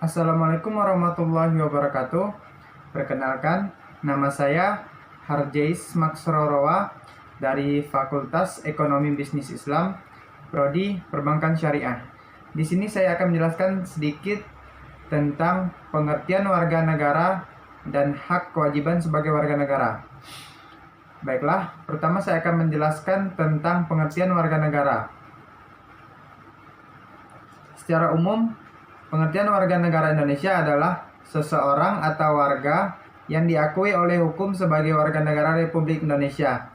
Assalamualaikum warahmatullahi wabarakatuh. Perkenalkan, nama saya Harjais Maksrorowa dari Fakultas Ekonomi Bisnis Islam, Prodi Perbankan Syariah. Di sini saya akan menjelaskan sedikit tentang pengertian warga negara dan hak kewajiban sebagai warga negara. Baiklah, pertama saya akan menjelaskan tentang pengertian warga negara. Secara umum, pengertian warga negara Indonesia adalah seseorang atau warga yang diakui oleh hukum sebagai warga negara Republik Indonesia.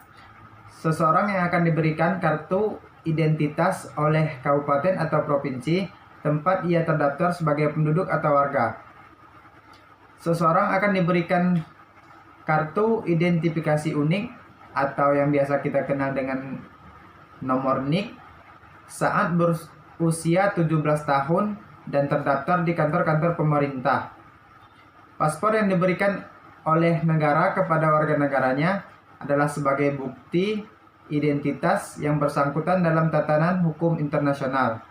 Seseorang yang akan diberikan kartu identitas oleh kabupaten atau provinsi tempat ia terdaftar sebagai penduduk atau warga. Seseorang akan diberikan kartu identifikasi unik atau yang biasa kita kenal dengan nomor NIK saat berusia 17 tahun dan terdaftar di kantor-kantor pemerintah. Paspor yang diberikan oleh negara kepada warga negaranya adalah sebagai bukti identitas yang bersangkutan dalam tatanan hukum internasional.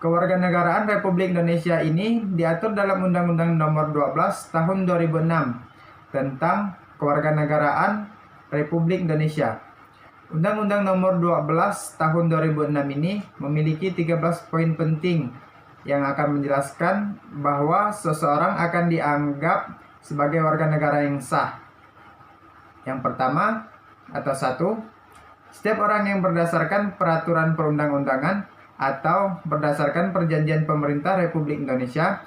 Kewarganegaraan Republik Indonesia ini diatur dalam Undang-Undang Nomor 12 Tahun 2006 tentang Kewarganegaraan Republik Indonesia. Undang-Undang Nomor 12 Tahun 2006 ini memiliki 13 poin penting yang akan menjelaskan bahwa seseorang akan dianggap sebagai warga negara yang sah. Yang pertama, atau 1, setiap orang yang berdasarkan peraturan perundang-undangan atau berdasarkan perjanjian pemerintah Republik Indonesia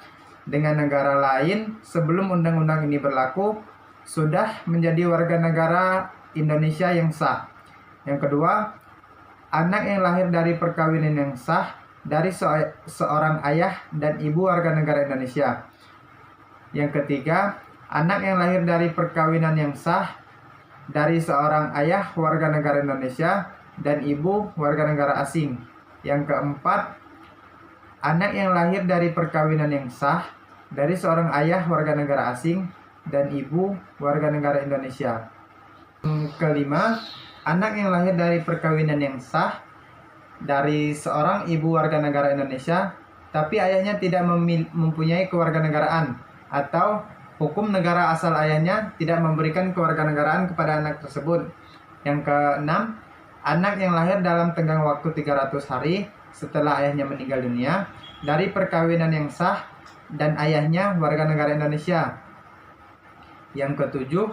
dengan negara lain sebelum undang-undang ini berlaku sudah menjadi warga negara Indonesia yang sah. Yang kedua, anak yang lahir dari perkawinan yang sah dari seorang ayah dan ibu warga negara Indonesia. Yang ketiga, anak yang lahir dari perkawinan yang sah dari seorang ayah warga negara Indonesia dan ibu warga negara asing. Yang keempat, anak yang lahir dari perkawinan yang sah dari seorang ayah warga negara asing dan ibu warga negara Indonesia. Yang kelima, anak yang lahir dari perkawinan yang sah dari seorang ibu warga negara Indonesia, tapi ayahnya tidak mempunyai kewarganegaraan atau hukum negara asal ayahnya tidak memberikan kewarganegaraan kepada anak tersebut. Yang keenam, anak yang lahir dalam tenggang waktu 300 hari setelah ayahnya meninggal dunia dari perkawinan yang sah dan ayahnya warga negara Indonesia. Yang ketujuh,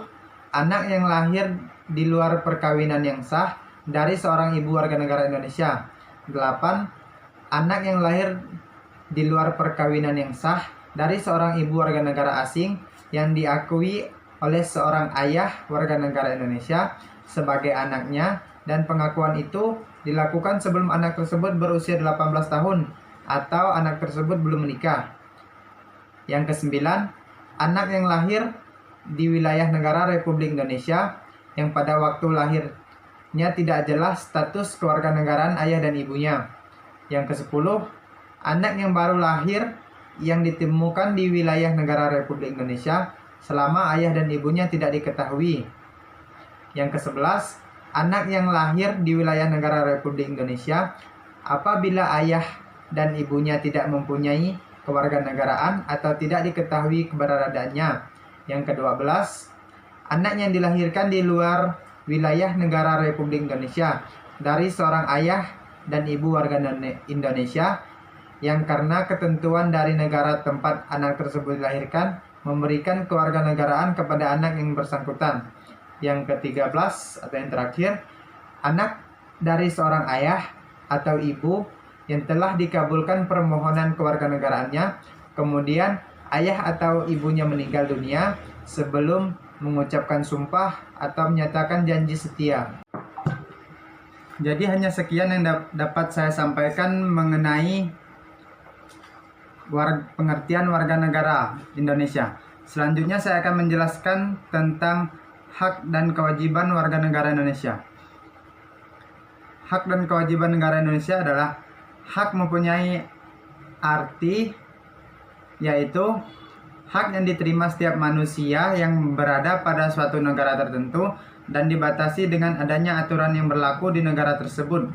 anak yang lahir di luar perkawinan yang sah dari seorang ibu warga negara Indonesia. 8. Anak yang lahir di luar perkawinan yang sah dari seorang ibu warga negara asing yang diakui oleh seorang ayah warga negara Indonesia sebagai anaknya dan pengakuan itu dilakukan sebelum anak tersebut berusia 18 tahun atau anak tersebut belum menikah. Yang kesembilan, anak yang lahir di wilayah negara Republik Indonesia yang pada waktu lahirnya tidak jelas status kewarganegaraan ayah dan ibunya. Yang ke-10, anak yang baru lahir yang ditemukan di wilayah negara Republik Indonesia selama ayah dan ibunya tidak diketahui. Yang ke-11, anak yang lahir di wilayah negara Republik Indonesia apabila ayah dan ibunya tidak mempunyai kewarganegaraan atau tidak diketahui keberadaannya. Yang ke-12, anak yang dilahirkan di luar wilayah negara Republik Indonesia dari seorang ayah dan ibu warga Indonesia yang karena ketentuan dari negara tempat anak tersebut dilahirkan memberikan kewarganegaraan kepada anak yang bersangkutan. Yang ke-13 atau yang terakhir, anak dari seorang ayah atau ibu yang telah dikabulkan permohonan kewarganegaraannya, kemudian ayah atau ibunya meninggal dunia sebelum mengucapkan sumpah atau menyatakan janji setia. Jadi hanya sekian yang dapat saya sampaikan mengenai pengertian warga negara Indonesia. Selanjutnya saya akan menjelaskan tentang hak dan kewajiban warga negara Indonesia. Hak dan kewajiban negara Indonesia adalah hak mempunyai arti yaitu hak yang diterima setiap manusia yang berada pada suatu negara tertentu dan dibatasi dengan adanya aturan yang berlaku di negara tersebut.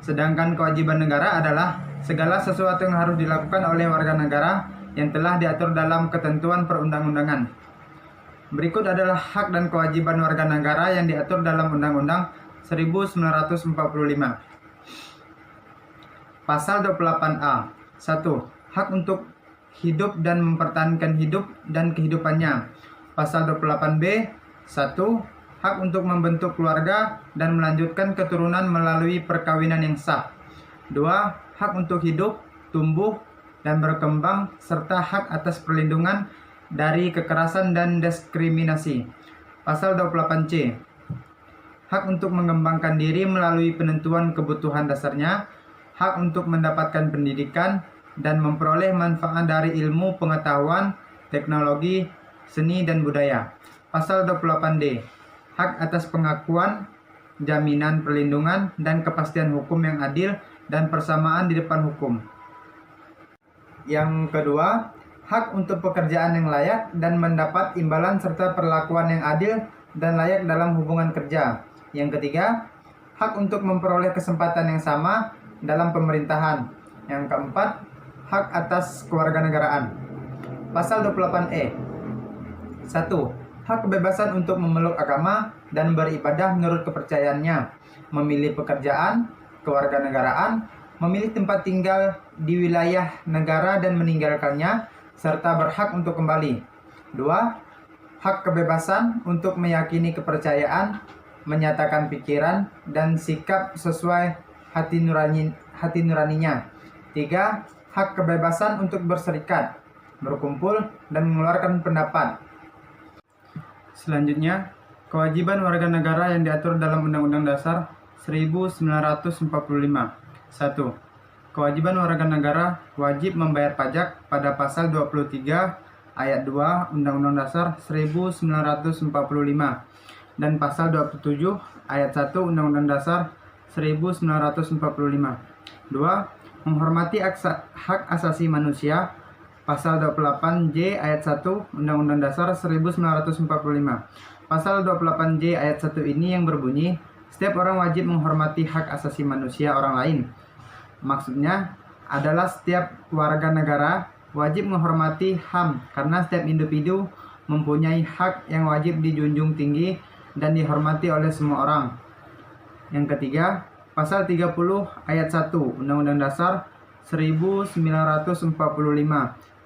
Sedangkan kewajiban negara adalah segala sesuatu yang harus dilakukan oleh warga negara yang telah diatur dalam ketentuan perundang-undangan. Berikut adalah hak dan kewajiban warga negara yang diatur dalam Undang-Undang 1945. Pasal 28A. 1. Hak untuk hidup dan mempertahankan hidup dan kehidupannya. Pasal 28B. 1. Hak untuk membentuk keluarga dan melanjutkan keturunan melalui perkawinan yang sah. 2. Hak untuk hidup, tumbuh, dan berkembang, serta hak atas perlindungan dari kekerasan dan diskriminasi. Pasal 28C. Hak untuk mengembangkan diri melalui penentuan kebutuhan dasarnya, hak untuk mendapatkan pendidikan, dan memperoleh manfaat dari ilmu, pengetahuan, teknologi, seni, dan budaya. Pasal 28D. Hak atas pengakuan, jaminan perlindungan, dan kepastian hukum yang adil dan persamaan di depan hukum. Yang kedua, hak untuk pekerjaan yang layak dan mendapat imbalan serta perlakuan yang adil dan layak dalam hubungan kerja. Yang ketiga, hak untuk memperoleh kesempatan yang sama dalam pemerintahan. Yang keempat, hak atas kewarganegaraan. Pasal 28E. 1. Hak kebebasan untuk memeluk agama dan beribadah menurut kepercayaannya, memilih pekerjaan, kewarganegaraan, memilih tempat tinggal di wilayah negara dan meninggalkannya, serta berhak untuk kembali. 2. Hak kebebasan untuk meyakini kepercayaan, menyatakan pikiran dan sikap sesuai hati nuraninya. 3. Hak kebebasan untuk berserikat, berkumpul, dan mengeluarkan pendapat. Selanjutnya, kewajiban warga negara yang diatur dalam Undang-Undang Dasar 1945. 1. Kewajiban warga negara wajib membayar pajak pada pasal 23 ayat 2 Undang-Undang Dasar 1945 dan pasal 27 ayat 1 Undang-Undang Dasar 1945. 2. Menghormati hak asasi manusia pasal 28J ayat 1 Undang-Undang Dasar 1945. Pasal 28J ayat 1 ini yang berbunyi, setiap orang wajib menghormati hak asasi manusia orang lain. Maksudnya adalah setiap warga negara wajib menghormati HAM karena setiap individu mempunyai hak yang wajib dijunjung tinggi dan dihormati oleh semua orang. Yang ketiga, pasal 30 ayat 1 Undang-Undang Dasar 1945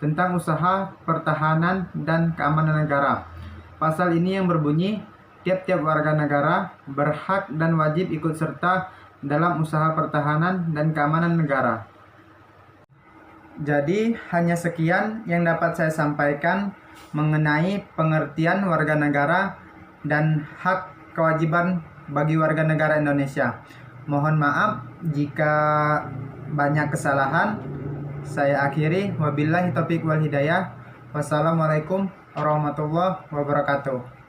tentang usaha pertahanan dan keamanan negara. Pasal ini yang berbunyi, tiap-tiap warga negara berhak dan wajib ikut serta dalam usaha pertahanan dan keamanan negara. Jadi, hanya sekian yang dapat saya sampaikan mengenai pengertian warga negara dan hak kewajiban bagi warga negara Indonesia. Mohon maaf jika banyak kesalahan. Saya akhiri, wabillahi taufiq wal hidayah. Wassalamualaikum warahmatullahi wabarakatuh.